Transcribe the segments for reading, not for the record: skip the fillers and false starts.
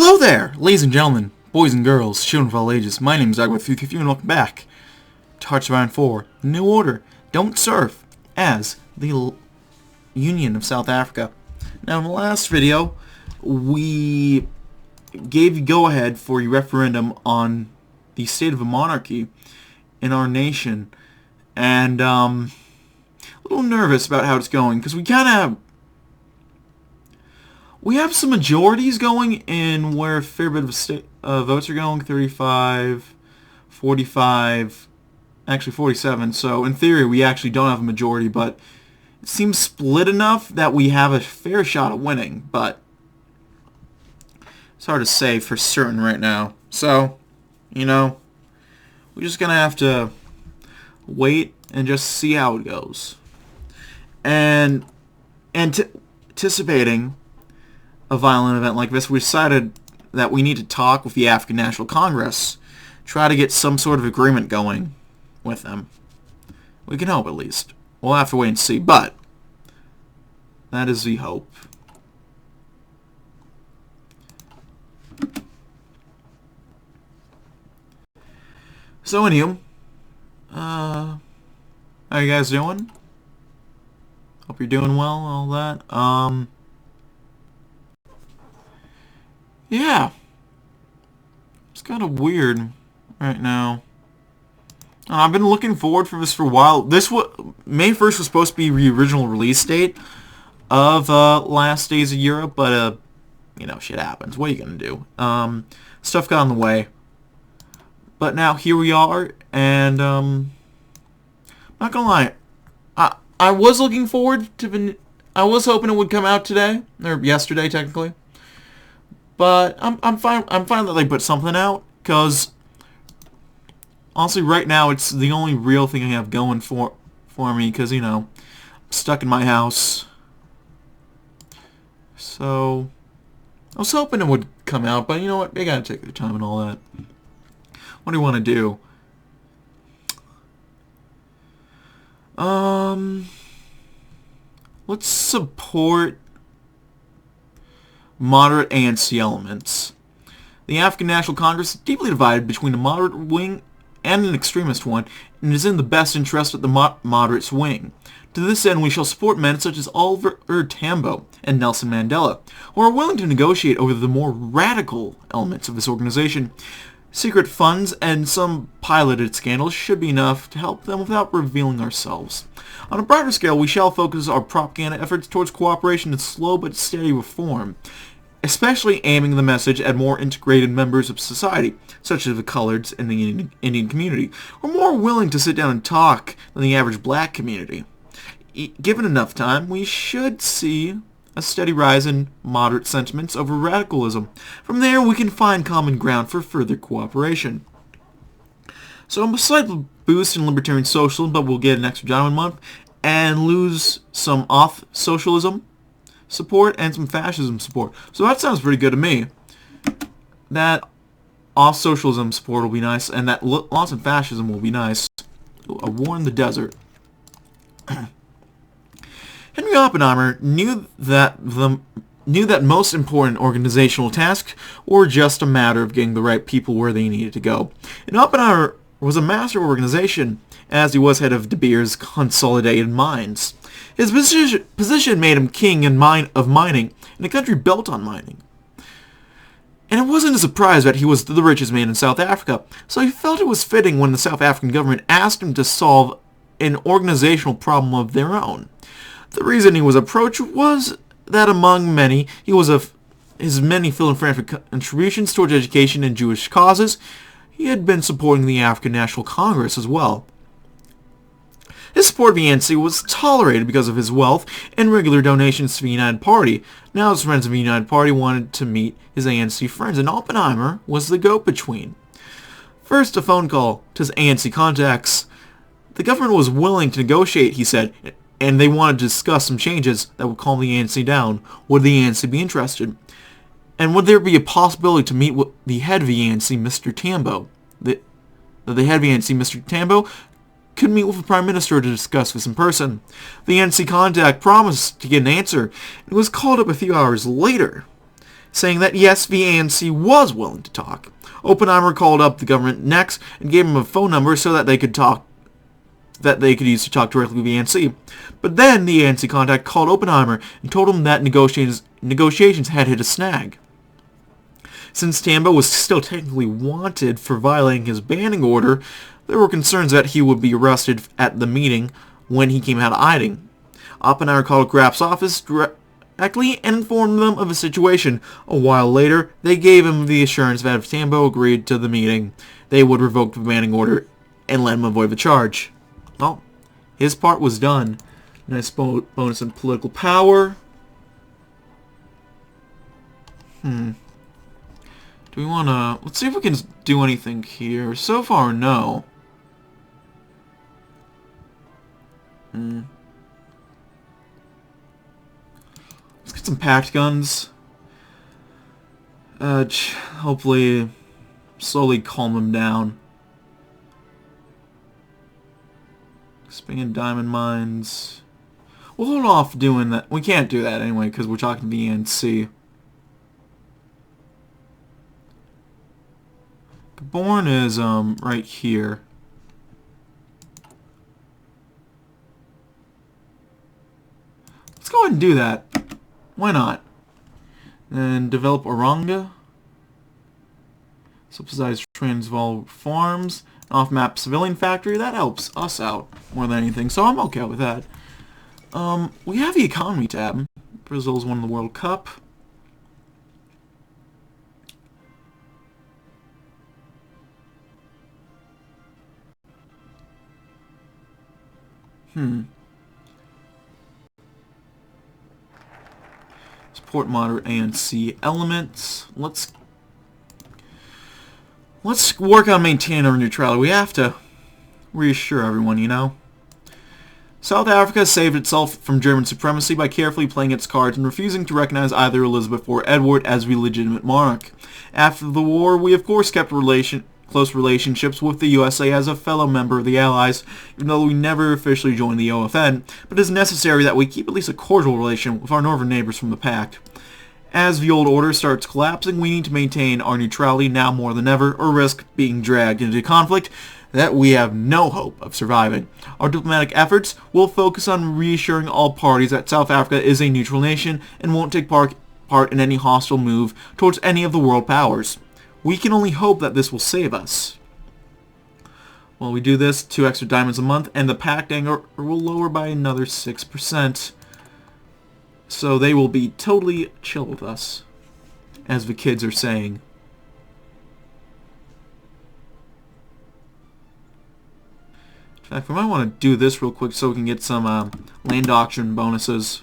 Hello there, ladies and gentlemen, boys and girls, children of all ages. My name is DB333 and welcome back to Hearts of Iron 4, New Order. Don't serve as the Union of South Africa. Now, in the last video, we gave you go-ahead for a referendum on the state of a monarchy in our nation, and a little nervous about how it's going, because we have some majorities going in where a fair bit of votes are going, 35, 45, actually 47. So in theory, we actually don't have a majority, but it seems split enough that we have a fair shot at winning, but it's hard to say for certain right now. So, we're just going to have to wait and just see how it goes. And anticipating a violent event like this, we decided that we need to talk with the African National Congress, try to get some sort of agreement going with them. We can hope, at least. We'll have to wait and see, but that is the hope. So, anywho, how are you guys doing? Hope you're doing well, all that. Yeah. It's kind of weird right now. I've been looking forward for this for a while. May 1st was supposed to be the original release date of Last Days of Europe, but, shit happens. What are you going to do? Stuff got in the way. But now here we are, and, I'm not going to lie. I was looking forward to I was hoping it would come out today, or yesterday, technically. But I'm fine that they put something out, because honestly right now it's the only real thing I have going for me, because, I'm stuck in my house. So I was hoping it would come out, but you know what? They gotta take their time and all that. What do you want to do? Let's support moderate ANC elements. The African National Congress is deeply divided between a moderate wing and an extremist one, and is in the best interest of the moderates wing. To this end, we shall support men such as Oliver Tambo and Nelson Mandela, who are willing to negotiate over the more radical elements of this organization. Secret funds and some piloted scandals should be enough to help them without revealing ourselves. On a broader scale, we shall focus our propaganda efforts towards cooperation and slow but steady reform, especially aiming the message at more integrated members of society, such as the coloreds in the Indian community, who are more willing to sit down and talk than the average black community. Given enough time, we should see a steady rise in moderate sentiments over radicalism. From there, we can find common ground for further cooperation. So a slight boost in libertarian socialism, but we'll get an extra job in a month, and lose some off-socialism support and some fascism support. So that sounds pretty good to me. That off-socialism support will be nice, and that loss of fascism will be nice. Ooh, a war in the desert. Henry Oppenheimer knew that most important organizational tasks were just a matter of getting the right people where they needed to go. And Oppenheimer was a master of organization, as he was head of De Beers Consolidated Mines. His position made him king of mining, in a country built on mining. And it wasn't a surprise that he was the richest man in South Africa, so he felt it was fitting when the South African government asked him to solve an organizational problem of their own. The reason he was approached was that among many, his many philanthropic contributions towards education and Jewish causes, he had been supporting the African National Congress as well. His support of the ANC was tolerated because of his wealth and regular donations to the United Party. Now his friends of the United Party wanted to meet his ANC friends, and Oppenheimer was the go-between. First, a phone call to his ANC contacts. The government was willing to negotiate, he said, and they wanted to discuss some changes that would calm the ANC down. Would the ANC be interested? And would there be a possibility to meet with the head of the ANC, Mr. Tambo? The head of the ANC, Mr. Tambo, could meet with the Prime Minister to discuss this in person. The ANC contact promised to get an answer and was called up a few hours later. saying that yes, the ANC was willing to talk. Oppenheimer called up the government next and gave him a phone number so that they could use to talk directly with the ANC. But then the ANC contact called Oppenheimer and told him that negotiations had hit a snag. Since Tambo was still technically wanted for violating his banning order, there were concerns that he would be arrested at the meeting when he came out of hiding. Oppenheimer called Grapp's office directly and informed them of the situation. A while later, they gave him the assurance that if Tambo agreed to the meeting, they would revoke the banning order and let him avoid the charge. Well, his part was done. Nice bonus in political power. Do we want to... Let's see if we can do anything here. So far, no. Let's get some packed guns. Hopefully slowly calm them down. Expand diamond mines. We'll hold off doing that. We can't do that anyway because we're talking to the ANC. Born is right here. Let's go ahead and do that. Why not? And develop Oranga. Subsidized Transvaal farms. Off-map civilian factory. That helps us out more than anything, so I'm okay with that. We have the economy tab. Brazil's won the World Cup. Support moderate ANC elements. Let's work on maintaining our neutrality. We have to reassure everyone, you know. South Africa saved itself from German supremacy by carefully playing its cards and refusing to recognize either Elizabeth or Edward as the legitimate monarch. After the war, we of course kept close relationships with the USA as a fellow member of the Allies, even though we never officially joined the OFN, but it is necessary that we keep at least a cordial relation with our northern neighbors from the Pact. As the old order starts collapsing, we need to maintain our neutrality now more than ever, or risk being dragged into conflict that we have no hope of surviving. Our diplomatic efforts will focus on reassuring all parties that South Africa is a neutral nation and won't take part in any hostile move towards any of the world powers. We can only hope that this will save us. While we do this, 2 extra diamonds a month, and the pact anger will lower by another 6%. So they will be totally chill with us, as the kids are saying. In fact, we might want to do this real quick so we can get some land doctrine bonuses.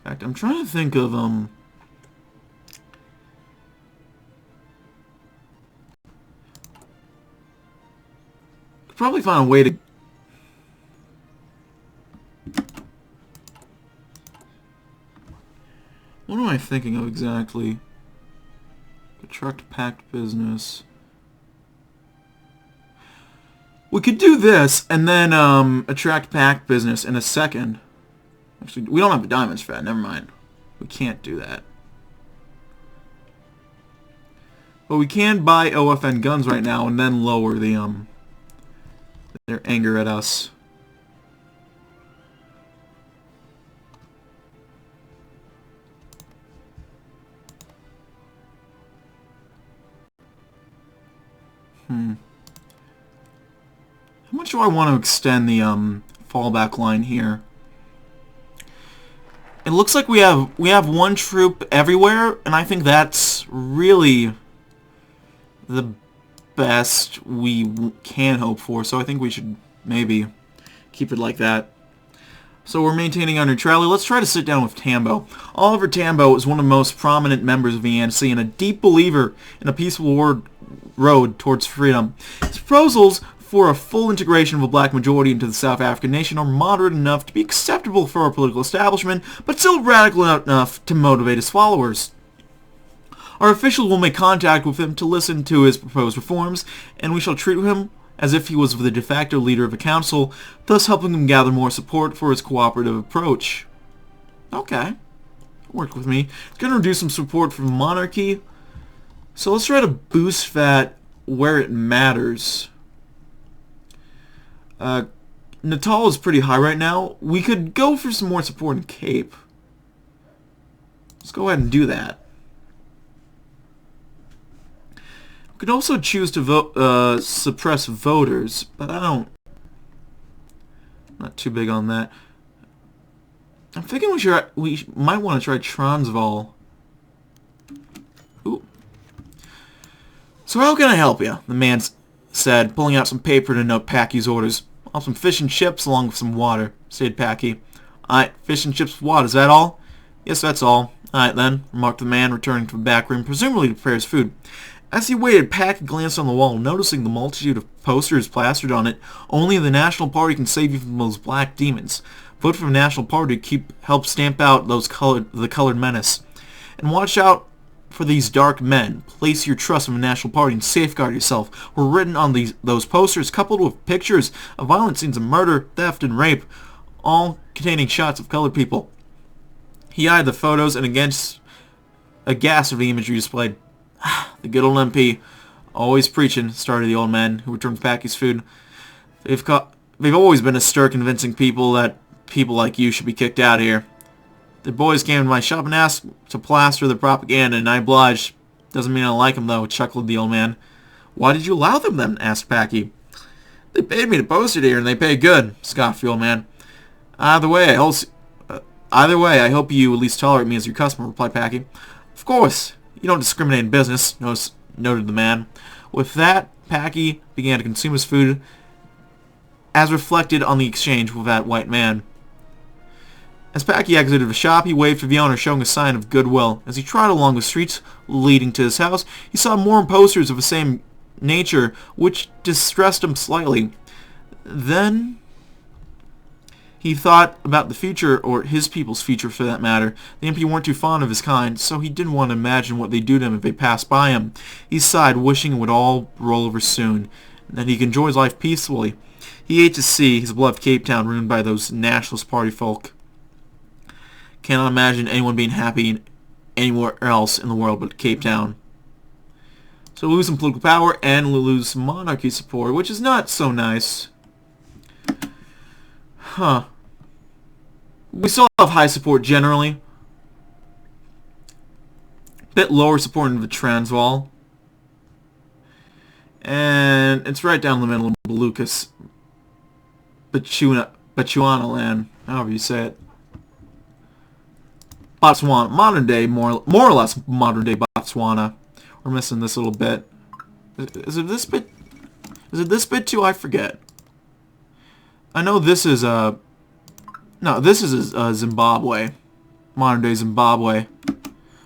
In fact, I'm trying to think of could probably find a way to what am I thinking of exactly? Attract packed business. We could do this and then attract packed business in a second. Actually, we don't have the diamonds for that. Never mind. We can't do that. But we can buy OFN guns right now and then lower the their anger at us. How much do I want to extend the fallback line here? It looks like we have one troop everywhere, and I think that's really the best we can hope for. So I think we should maybe keep it like that. So we're maintaining our neutrality. Let's try to sit down with Tambo. Oliver Tambo is one of the most prominent members of the ANC and a deep believer in a peaceful road towards freedom. His proposals for a full integration of a black majority into the South African nation are moderate enough to be acceptable for our political establishment, but still radical enough to motivate his followers. Our officials will make contact with him to listen to his proposed reforms, and we shall treat him as if he was the de facto leader of the council, thus helping him gather more support for his cooperative approach. Okay. Worked with me. It's going to reduce some support for monarchy. So let's try to boost that where it matters. Natal is pretty high right now. We could go for some more support in Cape. Let's go ahead and do that. We could also choose to vote, suppress voters, but I'm not too big on that. I'm thinking we might want to try Transvaal. Ooh. So how can I help you? The man said, pulling out some paper to note Packy's orders. I'll have some fish and chips along with some water, said Packy. Alright, fish and chips with water, is that all? Yes, that's all. Alright then, remarked the man, returning to the back room, presumably to prepare his food. As he waited, Packy glanced on the wall, noticing the multitude of posters plastered on it. Only the National Party can save you from those black demons. Vote for the National Party to help stamp out the colored menace. And watch out for these dark men. Place your trust in the National Party and safeguard yourself were written on those posters, coupled with pictures of violent scenes of murder, theft, and rape, all containing shots of colored people. He eyed the photos and aghast of the imagery displayed. The good old MP, always preaching, started the old man, who returned Packy's food. They've always been a stir convincing people that people like you should be kicked out of here. The boys came to my shop and asked to plaster the propaganda, and I obliged. Doesn't mean I like them, though, chuckled the old man. Why did you allow them, then? Asked Packy. They paid me to post it here, and they pay good, scoffed the old man. Either way, I hope you at least tolerate me as your customer, replied Packy. Of course. You don't discriminate in business, noted the man. With that, Packy began to consume his food, as reflected on the exchange with that white man. As Packy exited the shop, he waved to the owner, showing a sign of goodwill. As he trotted along the streets leading to his house, he saw more posters of the same nature, which distressed him slightly. Then he thought about the future, or his people's future for that matter. The MP weren't too fond of his kind, so he didn't want to imagine what they'd do to him if they passed by him. He sighed, wishing it would all roll over soon, and that he could enjoy his life peacefully. He hated to see his beloved Cape Town ruined by those Nationalist Party folk. Cannot imagine anyone being happy anywhere else in the world but Cape Town. So lose some political power and lose some monarchy support, which is not so nice. Huh. We still have high support generally. Bit lower support in the Transvaal. And it's right down the middle of Lucas. Bechuana land, however you say it. Botswana, modern day, more or less modern day Botswana. We're missing this little bit. Is it this bit? Is it this bit too? I forget. I know this is no, this is Zimbabwe, modern day Zimbabwe,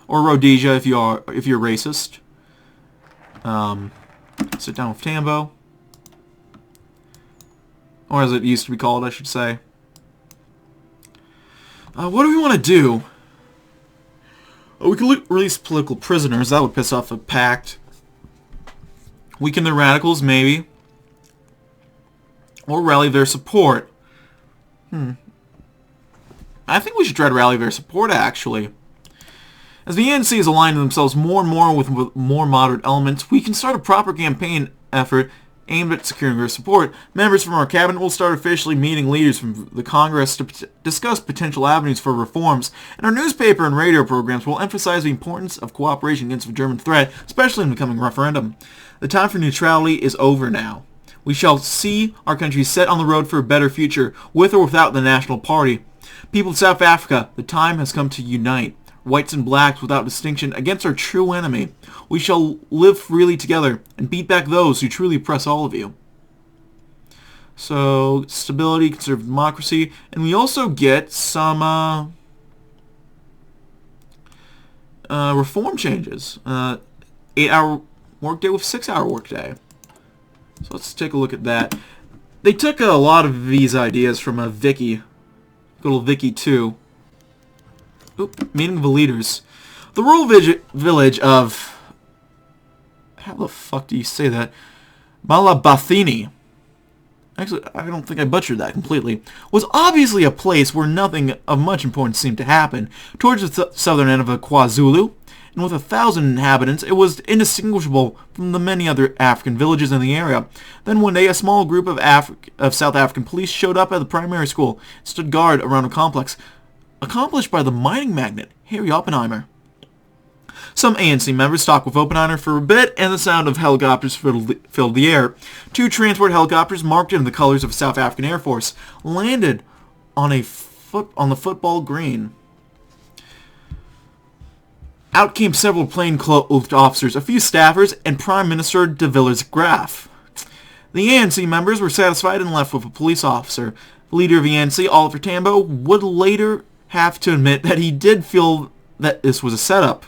or Rhodesia if you're racist. Sit down with Tambo, or as it used to be called, I should say. What do we want to do? We could release political prisoners. That would piss off the Pact. Weaken the radicals, maybe. Or rally their support. I think we should try to rally their support, actually. As the ANC is aligning themselves more and more with more moderate elements, we can start a proper campaign effort aimed at securing their support. Members from our cabinet will start officially meeting leaders from the Congress to discuss potential avenues for reforms, and our newspaper and radio programs will emphasize the importance of cooperation against the German threat, especially in the coming referendum. The time for neutrality is over now. We shall see our country set on the road for a better future, with or without the National Party. People of South Africa, the time has come to unite. Whites and blacks without distinction against our true enemy. We shall live freely together and beat back those who truly oppress all of you. So, stability, conservative democracy, and we also get some reform changes. 8-hour workday with 6-hour workday. So let's take a look at that. They took a lot of these ideas from Vicky. Good old Vicky 2. Meeting of the leaders. The rural village of... How the fuck do you say that? Malabathini actually, I don't think I butchered that completely, was obviously a place where nothing of much importance seemed to happen. Towards the southern end of KwaZulu, and with 1,000 inhabitants, it was indistinguishable from the many other African villages in the area. Then one day, a small group of South African police showed up at the primary school and stood guard around a complex, accomplished by the mining magnate, Harry Oppenheimer. Some ANC members talked with Oppenheimer for a bit, and the sound of helicopters filled the air. 2 transport helicopters, marked in the colors of the South African Air Force, landed on the football green. Out came several plainclothed officers, a few staffers, and Prime Minister de Villiers Graaff. The ANC members were satisfied and left with a police officer. The leader of the ANC, Oliver Tambo, would later have to admit that he did feel that this was a setup.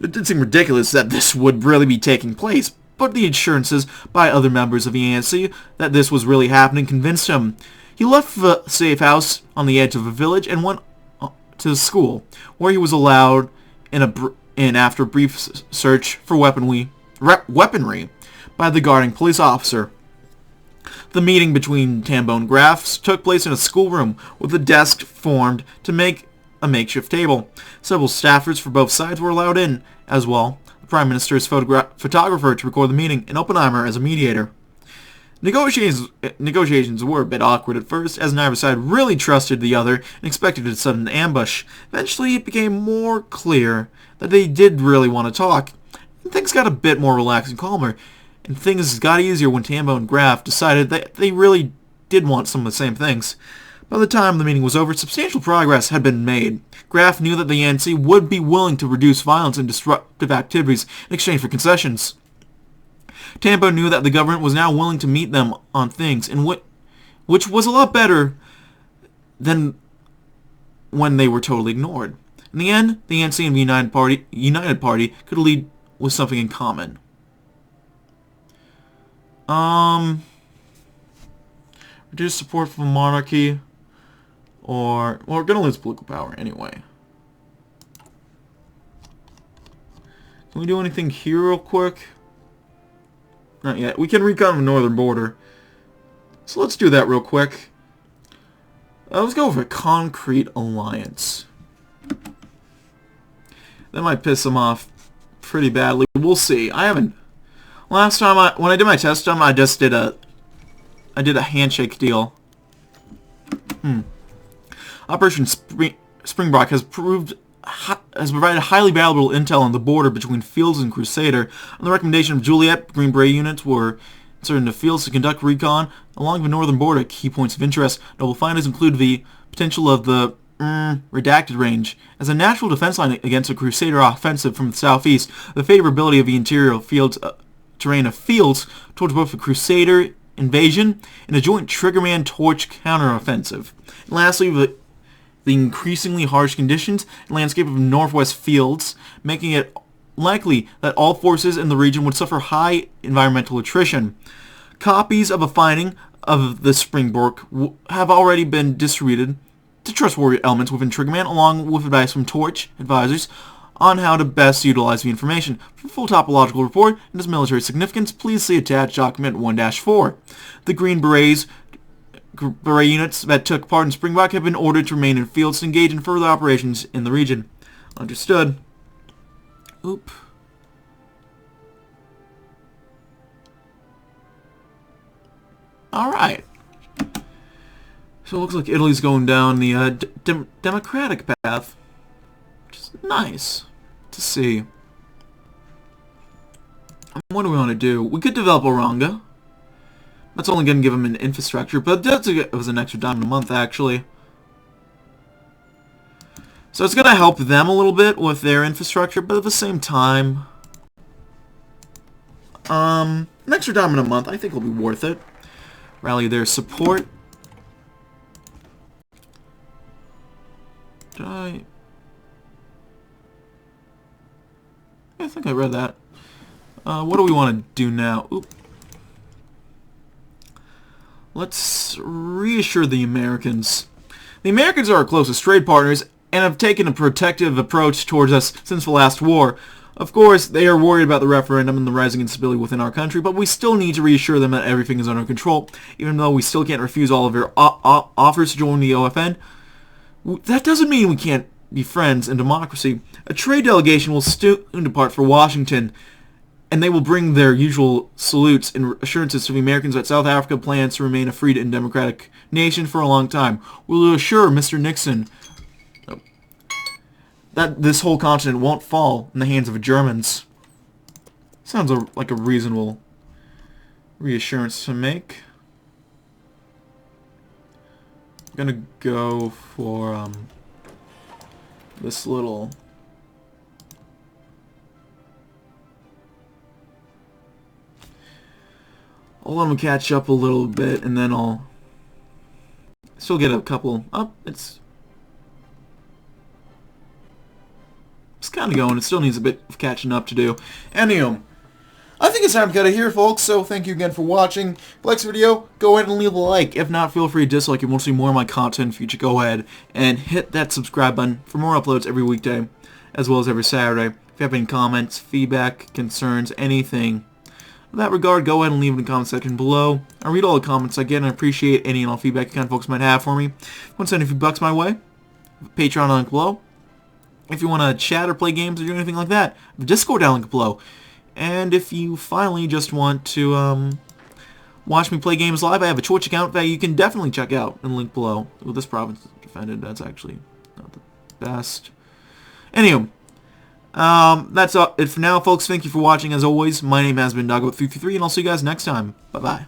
It did seem ridiculous that this would really be taking place, but the assurances by other members of the ANC that this was really happening convinced him. He left the safe house on the edge of a village and went to the school, where he was allowed in after a brief search for weaponry by the guarding police officer. The meeting between Tambo and Graaff took place in a schoolroom, with a desk formed to make a makeshift table. Several staffers for both sides were allowed in, as well. The Prime Minister's photographer to record the meeting, and Oppenheimer as a mediator. Negotiations were a bit awkward at first, as neither side really trusted the other and expected a sudden ambush. Eventually, it became more clear that they did really want to talk, and things got a bit more relaxed and calmer, and things got easier when Tambo and Graaff decided that they really did want some of the same things. By the time the meeting was over, substantial progress had been made. Graaff knew that the ANC would be willing to reduce violence and disruptive activities in exchange for concessions. Tambo knew that the government was now willing to meet them on things, which was a lot better than when they were totally ignored. In the end, the ANC and the United Party could lead with something in common. Reduce support for monarchy, or well, we're gonna lose political power anyway. Can we do anything here real quick? Not yet. We can recon the northern border, so let's do that real quick. Let's go for a concrete alliance. That might piss them off pretty badly. We'll see. I haven't. Last time when I did my test time, I just did a handshake deal. Operation Springbok has provided highly valuable intel on the border between Fields and Crusader. On the recommendation of Juliet, Green Beret units were inserted into Fields to conduct recon along the northern border. Key points of interest. Notable findings include the potential of the redacted range as a natural defense line against a Crusader offensive from the southeast. The favorability of the interior Fields terrain of Fields towards both the Crusader invasion and a joint Triggerman Torch counteroffensive. And lastly, the increasingly harsh conditions and landscape of Northwest Fields, making it likely that all forces in the region would suffer high environmental attrition. Copies of a finding of the Springbok have already been distributed to trustworthy elements within Triggerman, along with advice from Torch advisors on how to best utilize the information. For full topological report and its military significance, please see attached document 1-4. The Green Beret units that took part in Springbok have been ordered to remain in Fields to engage in further operations in the region. Understood. Oop. Alright. So it looks like Italy's going down the democratic path. Which is nice to see. What do we want to do? We could develop Oranga. That's only going to give them an infrastructure, but it was an extra diamond a month, actually. So it's going to help them a little bit with their infrastructure, but at the same time, an extra diamond a month, I think will be worth it. Rally their support. Did I think I read that. What do we want to do now? Oop. Let's reassure the Americans. The Americans are our closest trade partners and have taken a protective approach towards us since the last war. Of course, they are worried about the referendum and the rising instability within our country, but we still need to reassure them that everything is under control, even though we still can't refuse all of their offers to join the OFN. That doesn't mean we can't be friends in democracy. A trade delegation will soon depart for Washington, and they will bring their usual salutes and assurances to the Americans that South Africa plans to remain a free and democratic nation for a long time. We will assure Mr. Nixon that this whole continent won't fall in the hands of the Germans. Sounds like a reasonable reassurance to make. I'm gonna go for this little... I'll let them catch up a little bit, and then I'll still get a couple... Oh, it's kind of going. It still needs a bit of catching up to do. Anywho, I think it's time to cut it here, folks, so thank you again for watching. If you like this video, go ahead and leave a like. If not, feel free to dislike. If you want to see more of my content in the future, go ahead and hit that subscribe button for more uploads every weekday, as well as every Saturday. If you have any comments, feedback, concerns, anything in that regard, go ahead and leave it in the comment section below. I read all the comments I get, and I appreciate any and all feedback you kind of folks might have for me. If you want to send a few bucks my way, Patreon link below. If you want to chat or play games or do anything like that, the Discord down link below. And if you finally just want to watch me play games live, I have a Twitch account that you can definitely check out and link below. Well, this province is defended. That's actually not the best. Anywho, that's it for now, folks. Thank you for watching. As always, my name has been Doggo333, and I'll see you guys next time. Bye-bye.